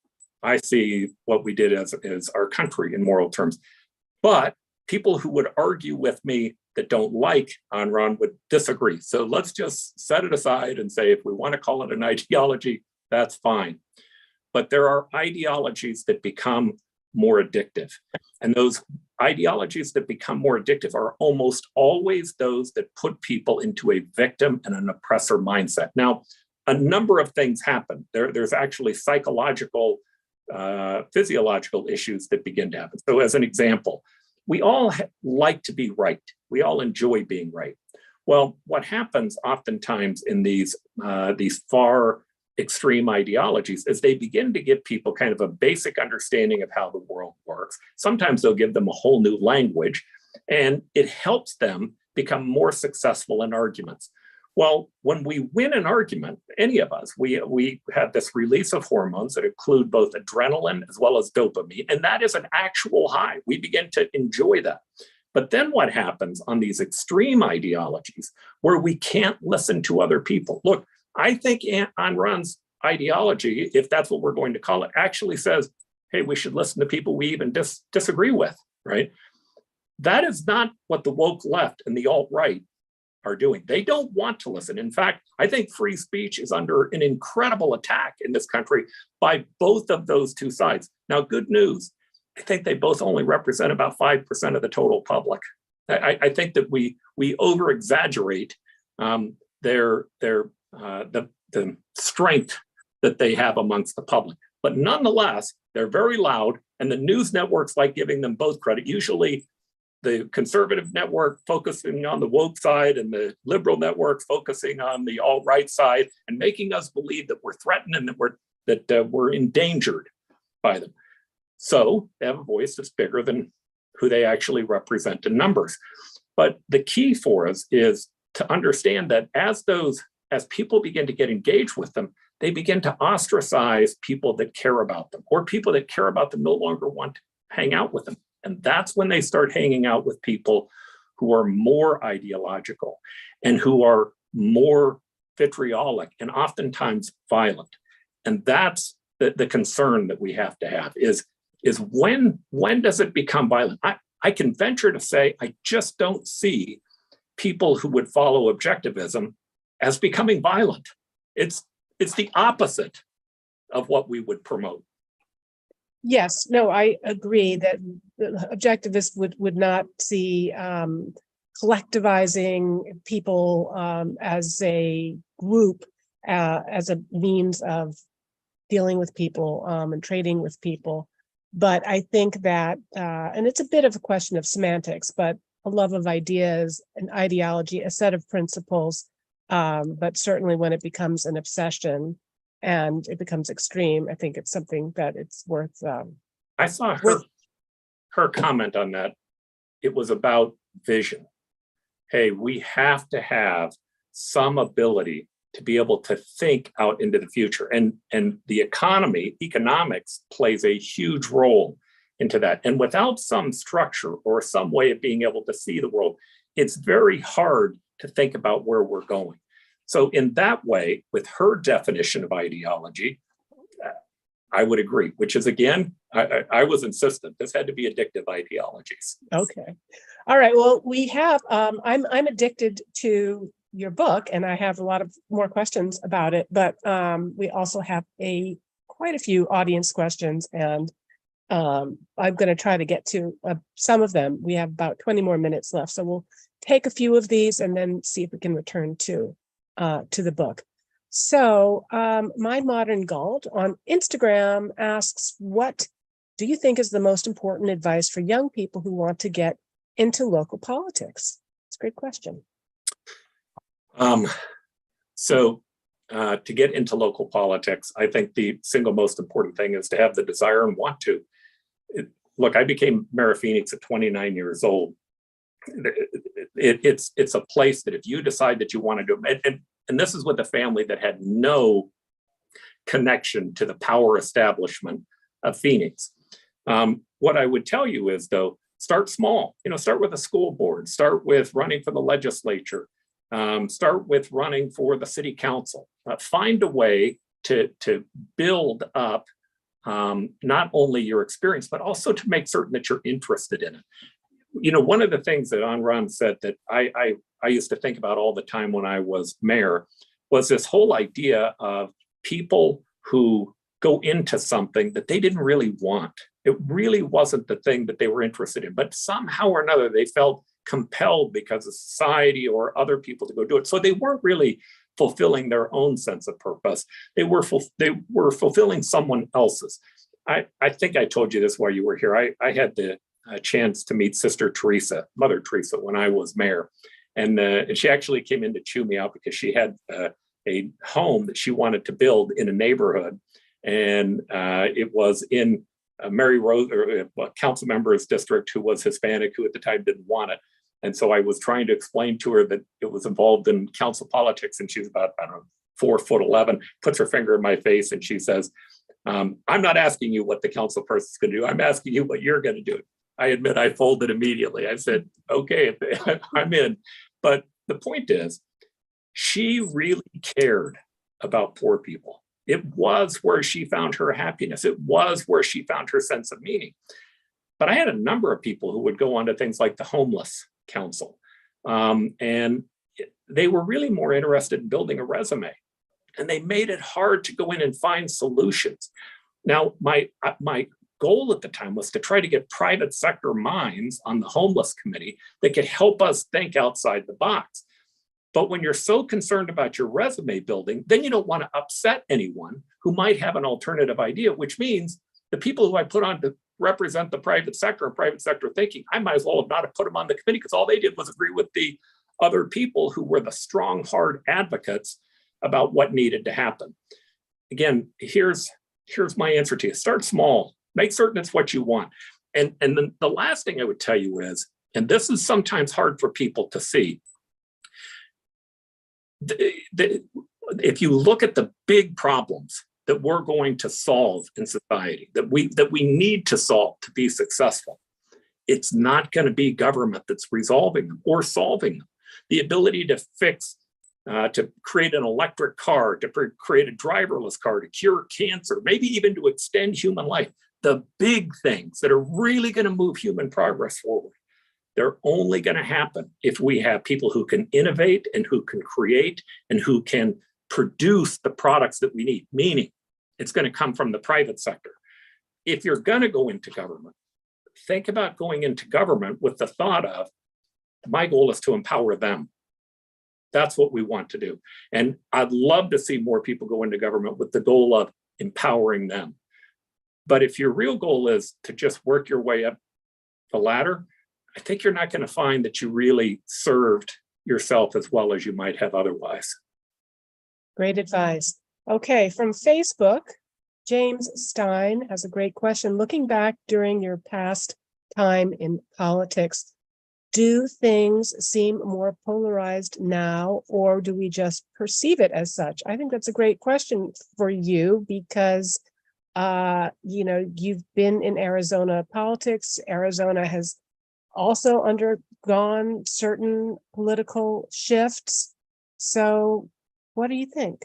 I see what we did as our country in moral terms. But people who would argue with me that don't like Ayn Rand would disagree. So let's just set it aside and say, if we want to call it an ideology, that's fine. But there are ideologies that become more addictive. And those ideologies that become more addictive are almost always those that put people into a victim and an oppressor mindset. Now, a number of things happen. There's actually psychological, physiological issues that begin to happen. So as an example, we all like to be right. We all enjoy being right. Well, what happens oftentimes in these far extreme ideologies is they begin to give people kind of a basic understanding of how the world works. Sometimes they'll give them a whole new language, and it helps them become more successful in arguments. Well, when we win an argument, any of us, we have this release of hormones that include both adrenaline as well as dopamine, and that is an actual high. We begin to enjoy that. But then what happens on these extreme ideologies where we can't listen to other people? Look, I think Ayn Rand's ideology, if that's what we're going to call it, actually says, hey, we should listen to people we even disagree with, right? That is not what the woke left and the alt-right are doing. They don't want to listen. In fact, I think free speech is under an incredible attack in this country by both of those two sides. Now, good news, I think they both only represent about 5% of the total public. I think that we over-exaggerate the strength that they have amongst the public. But nonetheless, they're very loud, and the news networks like giving them both credit. Usually the conservative network focusing on the woke side and the liberal network focusing on the alt-right side and making us believe that we're threatened and that we're endangered by them. So they have a voice that's bigger than who they actually represent in numbers. But the key for us is to understand that as people begin to get engaged with them, they begin to ostracize people that care about them, or people that care about them no longer want to hang out with them. And that's when they start hanging out with people who are more ideological and who are more vitriolic and oftentimes violent. And that's the concern that we have to have is when does it become violent? I can venture to say I just don't see people who would follow objectivism as becoming violent. It's the opposite of what we would promote. Yes, no, I agree that objectivists would not see collectivizing people as a group, as a means of dealing with people and trading with people. But I think that, and it's a bit of a question of semantics, but a love of ideas, an ideology, a set of principles, but certainly when it becomes an obsession and it becomes extreme, I think it's something that it's worth. I saw her comment on that. It was about vision. Hey, we have to have some ability to be able to think out into the future. And the economics plays a huge role into that. And without some structure or some way of being able to see the world, it's very hard to think about where we're going. So in that way, with her definition of ideology, I would agree, which is, again, I was insistent. This had to be addictive ideologies. Okay. All right. Well, we have, I'm addicted to your book, and I have a lot of more questions about it, but we also have quite a few audience questions, and I'm going to try to get to some of them. We have about 20 more minutes left, so we'll take a few of these and then see if we can return to the book. So My Modern Galt on Instagram asks, what do you think is the most important advice for young people who want to get into local politics? It's a great question. To get into local politics, I think the single most important thing is to have the desire and want to. Look, I became mayor of Phoenix at 29 years old. It's a place that if you decide that you want to do it, and this is with a family that had no connection to the power establishment of Phoenix. What I would tell you is, though, start small. Start with a school board, start with running for the legislature, start with running for the city council. Find a way to build up not only your experience, but also to make certain that you're interested in it. One of the things that Anran said that I used to think about all the time when I was mayor was this whole idea of people who go into something that they didn't really want. It really wasn't the thing that they were interested in, but somehow or another, they felt compelled because of society or other people to go do it. So they weren't really fulfilling their own sense of purpose. They were fulfilling someone else's. I think I told you this while you were here. I had the chance to meet Sister Teresa, Mother Teresa, when I was mayor. And she actually came in to chew me out because she had a home that she wanted to build in a neighborhood. And it was in Mary Rose, or a council member's district who was Hispanic, who at the time didn't want it. And so I was trying to explain to her that it was involved in council politics. And she's about, 4'11", puts her finger in my face and she says, I'm not asking you what the council person's going to do. I'm asking you what you're going to do. I admit I folded immediately. I said, okay, I'm in. But the point is, she really cared about poor people. It was where she found her happiness. It was where she found her sense of meaning. But I had a number of people who would go on to things like the Homeless Council. And they were really more interested in building a resume. And they made it hard to go in and find solutions. Now, my goal at the time was to try to get private sector minds on the homeless committee that could help us think outside the box. But when you're so concerned about your resume building, then you don't want to upset anyone who might have an alternative idea, which means the people who I put on to represent the private sector and private sector thinking, I might as well have not have put them on the committee because all they did was agree with the other people who were the strong, hard advocates about what needed to happen. Again, here's my answer to you. Start small. Make certain it's what you want. And then the last thing I would tell you is, and this is sometimes hard for people to see, if you look at the big problems that we're going to solve in society, that we need to solve to be successful, it's not going to be government that's resolving them or solving them. The ability to fix, to create an electric car, to create a driverless car, to cure cancer, maybe even to extend human life, the big things that are really going to move human progress forward, they're only going to happen if we have people who can innovate and who can create and who can produce the products that we need, meaning it's going to come from the private sector. If you're going to go into government, think about going into government with the thought of, my goal is to empower them. That's what we want to do. And I'd love to see more people go into government with the goal of empowering them. But if your real goal is to just work your way up the ladder, I think you're not going to find that you really served yourself as well as you might have otherwise. Great advice. Okay, from Facebook, James Stein has a great question. Looking back during your past time in politics, do things seem more polarized now, or do we just perceive it as such? I think that's a great question for you because, you've been in Arizona politics. Arizona has also undergone certain political shifts. So what do you think?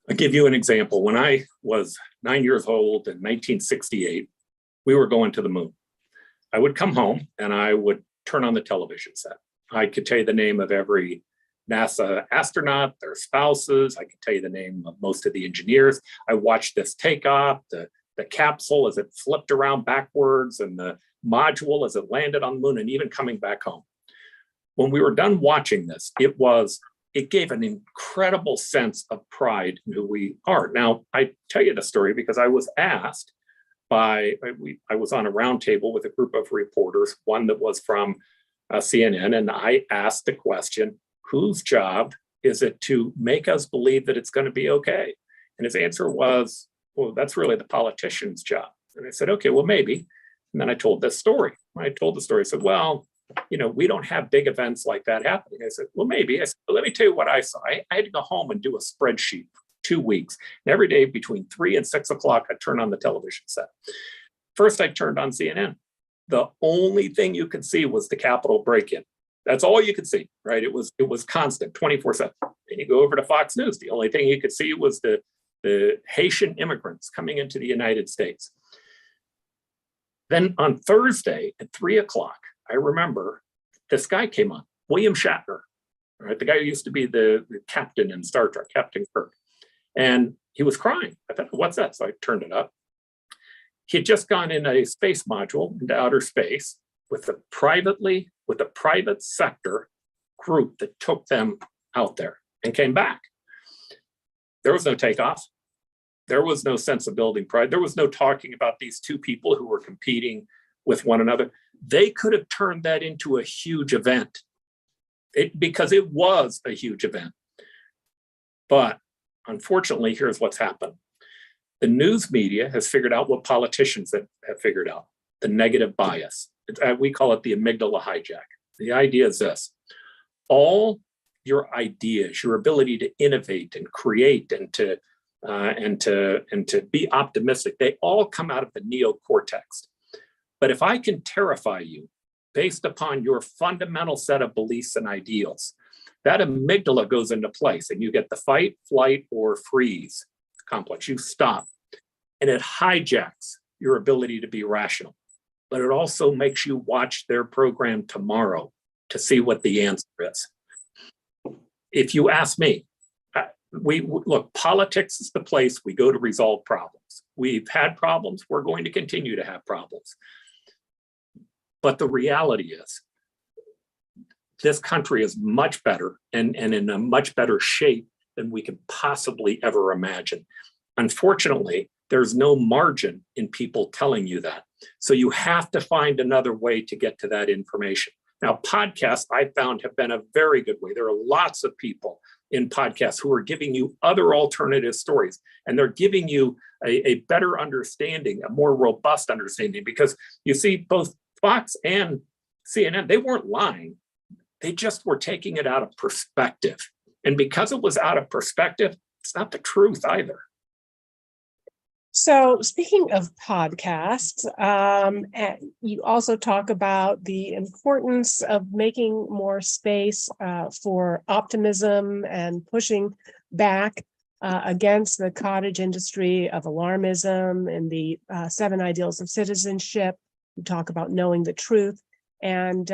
I'll give you an example. When I was 9 years old in 1968, we were going to the moon. I would come home and I would turn on the television set. I could tell you the name of every NASA astronaut, their spouses. I could tell you the name of most of the engineers. I watched this takeoff, the capsule as it flipped around backwards, and the module as it landed on the moon, and even coming back home. When we were done watching this, it gave an incredible sense of pride in who we are. Now, I tell you the story because I was asked I was on a roundtable with a group of reporters, one that was from CNN, and I asked the question, whose job is it to make us believe that it's going to be okay? And his answer was, well, that's really the politician's job. And I said, okay, well, maybe. And then I told this story. When I told the story, I said, well, we don't have big events like that happening. I said, well, maybe. I said, well, let me tell you what I saw. I had to go home and do a spreadsheet for 2 weeks. And every day between 3 and 6 o'clock, I'd turn on the television set. First, I turned on CNN. The only thing you could see was the Capitol break-in. That's all you could see, right? It was constant, 24/7. Then you go over to Fox News. The only thing you could see was the Haitian immigrants coming into the United States. Then on Thursday at 3 o'clock, I remember this guy came on, William Shatner, right? The guy who used to be the captain in Star Trek, Captain Kirk. And he was crying. I thought, what's that? So I turned it up. He had just gone in a space module into outer space with a private sector group that took them out there and came back. There was no takeoff. There was no sense of building pride. There was no talking about these two people who were competing with one another. They could have turned that into a huge event because it was a huge event. But unfortunately, here's what's happened. The news media has figured out what politicians have figured out, the negative bias. We call it the amygdala hijack. The idea is this: all your ideas, your ability to innovate and create and to be optimistic, they all come out of the neocortex. But if I can terrify you based upon your fundamental set of beliefs and ideals, that amygdala goes into place and you get the fight, flight, or freeze complex. You stop. And it hijacks your ability to be rational. But it also makes you watch their program tomorrow to see what the answer is. If you ask me, look, politics is the place we go to resolve problems. We've had problems. We're going to continue to have problems. But the reality is, this country is much better and in a much better shape than we could possibly ever imagine. Unfortunately, there's no margin in people telling you that. So you have to find another way to get to that information. Now, podcasts, I found, have been a very good way. There are lots of people in podcasts who are giving you other alternative stories, and they're giving you a better understanding, a more robust understanding, because you see, both Fox and CNN, they weren't lying. They just were taking it out of perspective. And because it was out of perspective, it's not the truth either. So speaking of podcasts, you also talk about the importance of making more space for optimism and pushing back against the cottage industry of alarmism and the 7 ideals of citizenship. You talk about knowing the truth. And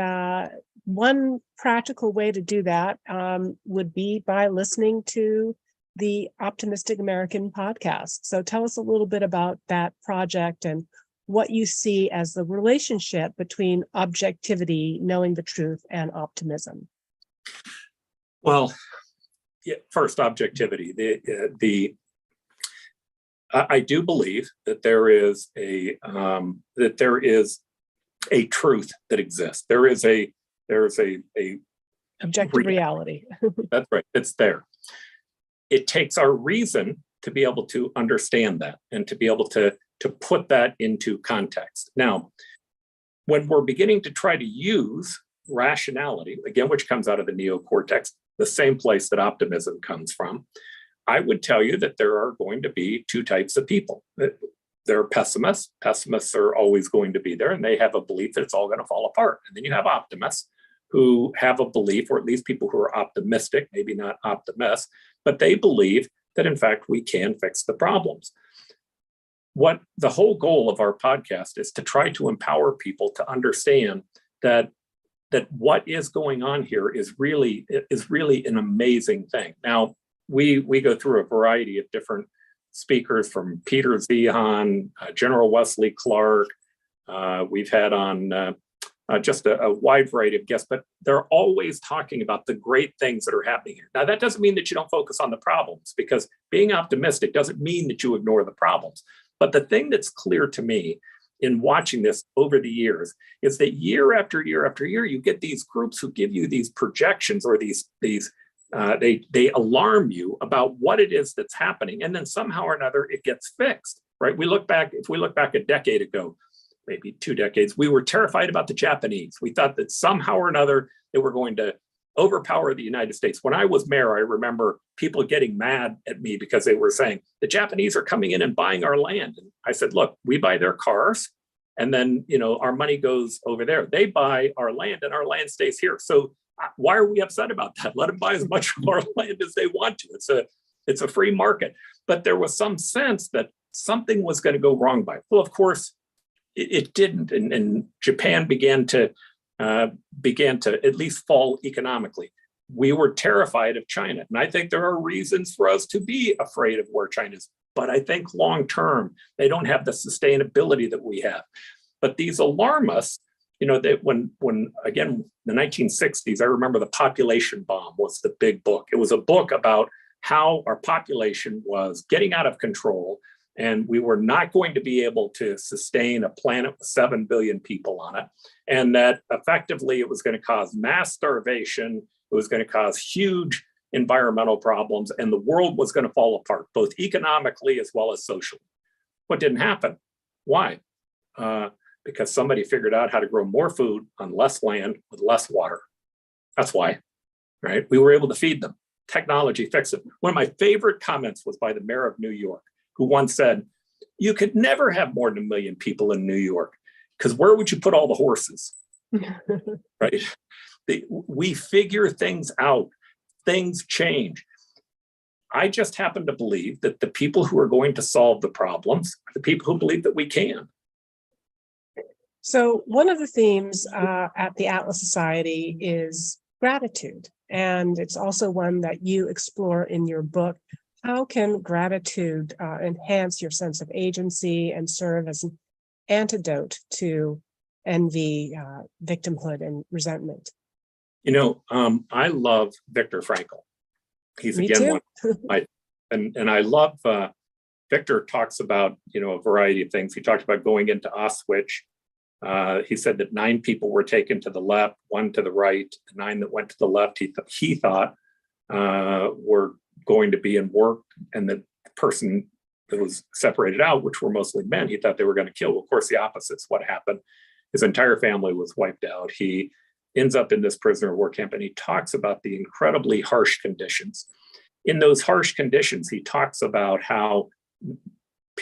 one practical way to do that would be by listening to the Optimistic American podcast. So tell us a little bit about that project and what you see as the relationship between objectivity, knowing the truth, and optimism. Well, first, objectivity. I do believe that there is a truth that exists. There is a objective reality. That's right. It's there. It takes our reason to be able to understand that and to be able to put that into context. Now, when we're beginning to try to use rationality, again, which comes out of the neocortex, the same place that optimism comes from, I would tell you that there are going to be 2 types of people. There are pessimists. Pessimists are always going to be there, and they have a belief that it's all going to fall apart. And then you have optimists who have a belief, or at least people who are optimistic, maybe not optimists, but they believe that, in fact, we can fix the problems. what the whole goal of our podcast is to try to empower people to understand that what is going on here is really an amazing thing. Now, we go through a variety of different speakers, from Peter Zehan, General Wesley Clark. We've had on just a wide variety of guests, but they're always talking about the great things that are happening here. Now, that doesn't mean that you don't focus on the problems, because being optimistic doesn't mean that you ignore the problems. But the thing that's clear to me in watching this over the years is that year after year after year, you get these groups who give you these projections, or they alarm you about what it is that's happening, and then somehow or another it gets fixed, right? If we look back a decade ago, maybe 2 decades, we were terrified about the Japanese. We thought that somehow or another they were going to overpower the United States. When I was mayor, I remember people getting mad at me because they were saying, the Japanese are coming in and buying our land. And I said, look, we buy their cars, and then, our money goes over there. They buy our land, and our land stays here. So why are we upset about that? Let them buy as much of our land as they want to. It's a free market. But there was some sense that something was going to go wrong by it. Well, of course, it didn't, and Japan began to at least fall economically. We were terrified of China, and I think there are reasons for us to be afraid of where China is. But I think long term, they don't have the sustainability that we have. But these alarm us. That when again, the 1960s, I remember The Population Bomb was the big book. It was a book about how our population was getting out of control, and we were not going to be able to sustain a planet with 7 billion people on it. And that effectively it was going to cause mass starvation. It was going to cause huge environmental problems, and the world was going to fall apart, both economically as well as socially. What didn't happen? Why? Because somebody figured out how to grow more food on less land with less water. That's why, right? We were able to feed them. Technology fixed it. One of my favorite comments was by the mayor of New York, who once said, you could never have more than 1 million people in New York, because where would you put all the horses? Right? We figure things out. Things change. I just happen to believe that the people who are going to solve the problems are the people who believe that we can. So one of the themes at the Atlas Society is gratitude, and it's also one that you explore in your book. How can gratitude enhance your sense of agency and serve as an antidote to envy, victimhood, and resentment? I love Viktor Frankl. He's Me again too. and I love Viktor talks about a variety of things. He talked about going into Auschwitz. He said that 9 people were taken to the left, 1 to the right. The 9 that went to the left, he thought were going to be in work, and the person that was separated out, which were mostly men, he thought they were going to kill. Well, of course, the opposite's what happened. His entire family was wiped out. He ends up in this prisoner of war camp, and he talks about the incredibly harsh conditions. In those harsh conditions, he talks about how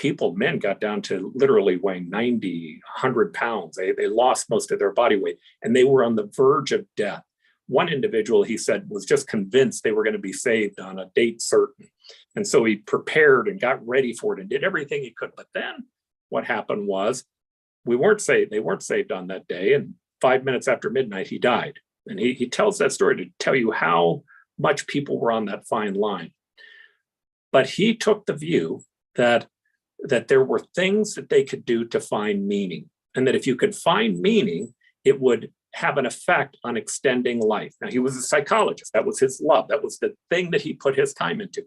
men got down to literally weighing 90, 100 pounds. They lost most of their body weight, and they were on the verge of death. One individual, he said, was just convinced they were going to be saved on a date certain. And so he prepared and got ready for it and did everything he could. But then what happened was they weren't saved on that day. And 5 minutes after midnight, he died. And he tells that story to tell you how much people were on that fine line. But he took the view that there were things that they could do to find meaning, and that if you could find meaning, it would have an effect on extending life. Now, he was a psychologist. That was his love. That was the thing that he put his time into.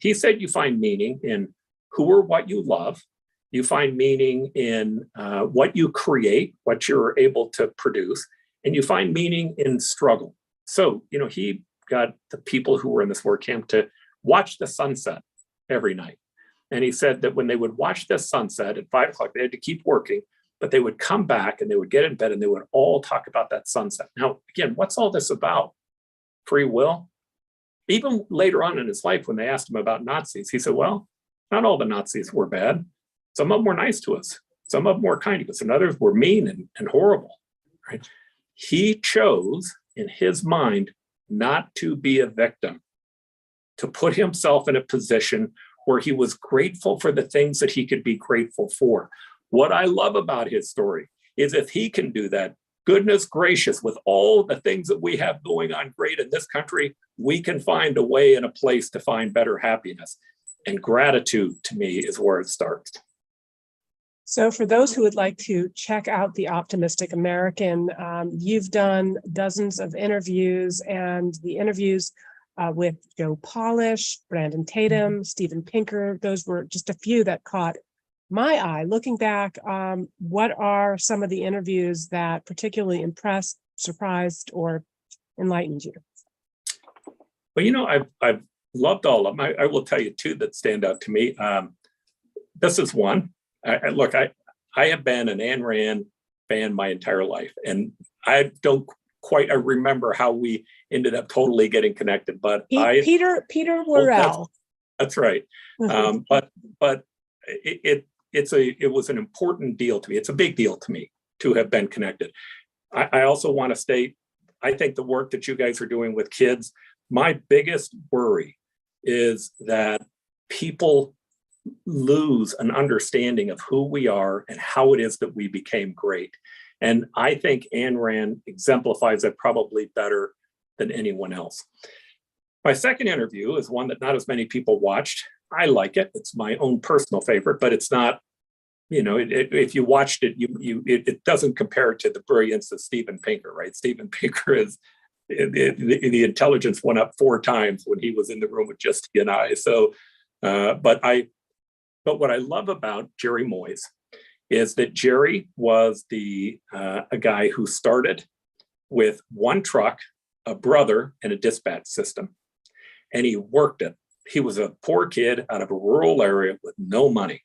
He said you find meaning in who or what you love. You find meaning in what you create, what you're able to produce, and you find meaning in struggle. So, he got the people who were in this work camp to watch the sunset every night. And he said that when they would watch the sunset at 5 o'clock, they had to keep working, but they would come back and they would get in bed and they would all talk about that sunset. Now, again, what's all this about? Free will? Even later on in his life, when they asked him about Nazis, he said, well, not all the Nazis were bad. Some of them were nice to us. Some of them were kind to us, and others were mean and horrible. Right? He chose, in his mind, not to be a victim, to put himself in a position where he was grateful for the things that he could be grateful for. What I love about his story is if he can do that, goodness gracious, with all the things that we have going on great in this country, we can find a way and a place to find better happiness. And gratitude, to me, is where it starts. So for those who would like to check out The Optimistic American, you've done dozens of interviews, and the interviews with Joe Polish, Brandon Tatum, Steven Pinker, those were just a few that caught my eye. Looking back, what are some of the interviews that particularly impressed, surprised, or enlightened you? Well, I've loved all of them. I will tell you two that stand out to me. This is one. I have been an Ayn Rand fan my entire life, and I don't quite remember how we ended up totally getting connected. But Peter Worrell. That's right. But it was an important deal to me. It's a big deal to me to have been connected. I also want to state, I think the work that you guys are doing with kids, my biggest worry is that people lose an understanding of who we are and how it is that we became great. And I think Ayn Rand exemplifies it probably better than anyone else. My second interview is one that not as many people watched. I like it. It's my own personal favorite, but it's not, if you watched it, it doesn't compare to the brilliance of Steven Pinker, right? Steven Pinker is, the intelligence went up 4 times when he was in the room with just he and I. So, but what I love about Jerry Moyes is that Jerry was a guy who started with one truck, a brother, and a dispatch system. And he worked it. He was a poor kid out of a rural area with no money.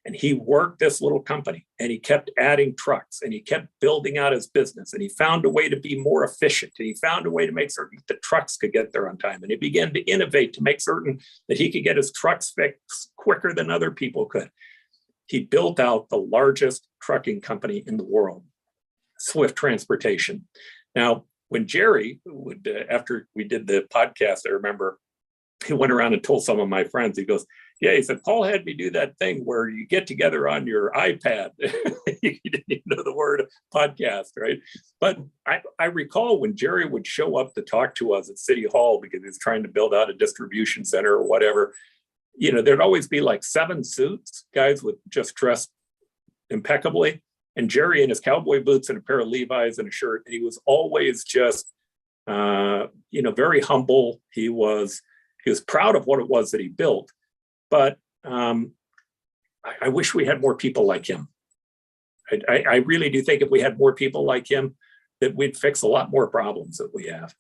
And he worked this little company, and he kept adding trucks, and he kept building out his business, and he found a way to be more efficient, and he found a way to make certain the trucks could get there on time. And he began to innovate to make certain that he could get his trucks fixed quicker than other people could. He built out the largest trucking company in the world, Swift Transportation. Now, when Jerry would, after we did the podcast, I remember he went around and told some of my friends, he goes, yeah, he said, Paul had me do that thing where you get together on your iPad. You didn't even know the word podcast, right? But I recall when Jerry would show up to talk to us at City Hall because he was trying to build out a distribution center or whatever, there'd always be like 7 suits, guys with just dressed impeccably, and Jerry in his cowboy boots and a pair of Levi's and a shirt. And he was always just, very humble. He was proud of what it was that he built. But I wish we had more people like him. I really do think if we had more people like him, that we'd fix a lot more problems that we have.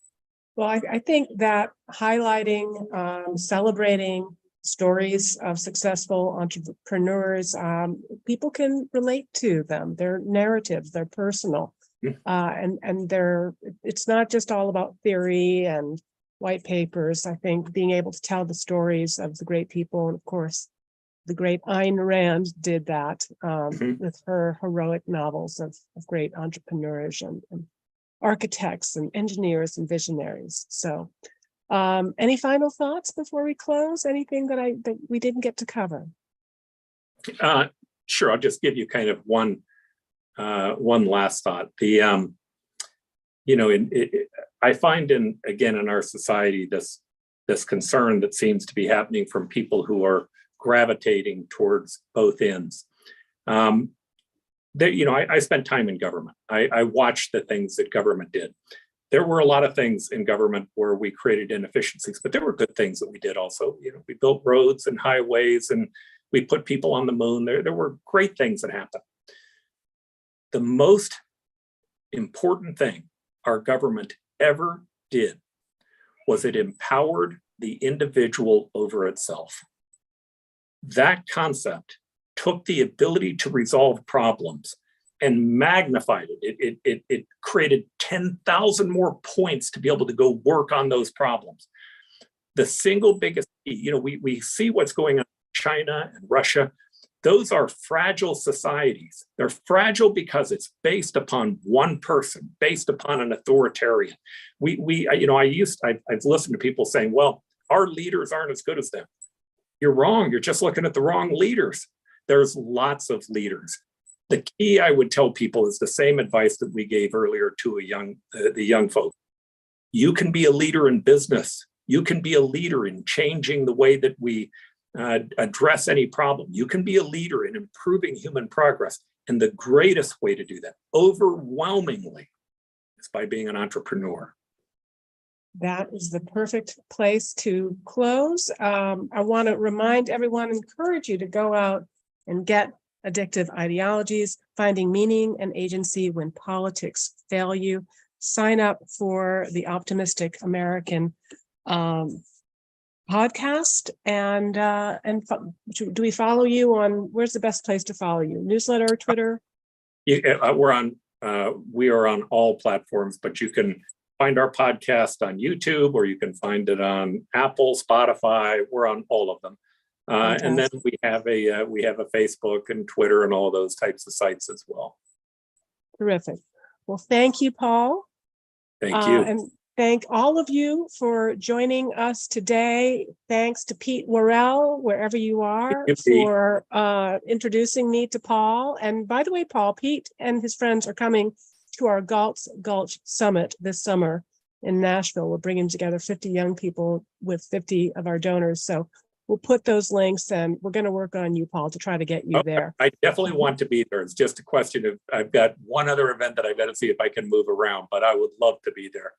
Well, I think that highlighting, celebrating stories of successful entrepreneurs, people can relate to them, their narratives, they're personal. And it's not just all about theory and white papers. I think being able to tell the stories of the great people, and of course, the great Ayn Rand did that with her heroic novels of great entrepreneurs and architects and engineers and visionaries. So, any final thoughts before we close? Anything that we didn't get to cover? Sure, I'll just give you kind of one last thought. I find in our society this concern that seems to be happening from people who are gravitating towards both ends. I spent time in government. I watched the things that government did. There were a lot of things in government where we created inefficiencies, but there were good things that we did also. We built roads and highways, and we put people on the moon. There were great things that happened. The most important thing our government ever did was it empowered the individual over itself. That concept took the ability to resolve problems and magnified it. It created 10,000 more points to be able to go work on those problems. The single biggest, we see what's going on in China and Russia. Those are fragile societies. They're fragile because it's based upon one person, based upon an authoritarian. I've listened to people saying, well, our leaders aren't as good as them. You're wrong. You're just looking at the wrong leaders. There's lots of leaders. The key I would tell people is the same advice that we gave earlier to the young folk. You can be a leader in business. You can be a leader in changing the way that we address any problem. You can be a leader in improving human progress. And the greatest way to do that, overwhelmingly, is by being an entrepreneur. That is the perfect place to close. I want to remind everyone, encourage you to go out and get Addictive Ideologies, Finding Meaning and Agency When Politics Fail You. Sign up for the Optimistic American podcast. And do we follow you on, where's the best place to follow you? Newsletter, Twitter? We are on all platforms, but you can find our podcast on YouTube, or you can find it on Apple, Spotify. We're on all of them. And then we have a Facebook and Twitter and all those types of sites as well. Terrific. Well, thank you, Paul. Thank you. And thank all of you for joining us today. Thanks to Pete Worrell, wherever you are, for introducing me to Paul. And by the way, Paul, Pete and his friends are coming to our Gulch Summit this summer in Nashville. We're bringing together 50 young people with 50 of our donors. So we'll put those links, and we're going to work on you, Paul, to try to get you there. I definitely want to be there. It's just a question of, I've got one other event that I've got to see if I can move around, but I would love to be there.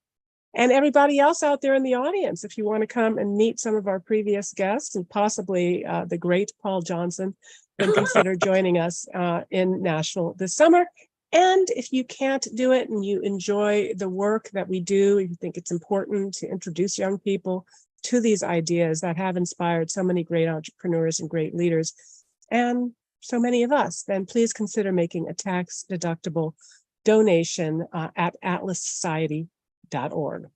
And everybody else out there in the audience, if you want to come and meet some of our previous guests and possibly the great Paul Johnson, then consider joining us in Nashville this summer. And if you can't do it and you enjoy the work that we do, you think it's important to introduce young people to these ideas that have inspired so many great entrepreneurs and great leaders, and so many of us, then please consider making a tax-deductible donation at atlassociety.org.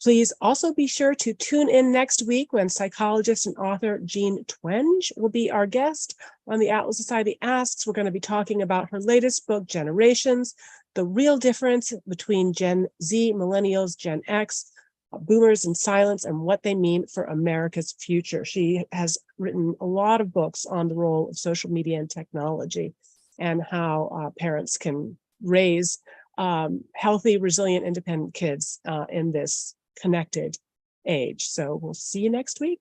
Please also be sure to tune in next week when psychologist and author Jean Twenge will be our guest on the Atlas Society Asks. We're going to be talking about her latest book, Generations, the real difference between Gen Z, Millennials, Gen X, Boomers in Silence, and what they mean for America's future. She has written a lot of books on the role of social media and technology and how parents can raise healthy, resilient, independent kids in this connected age. So we'll see you next week.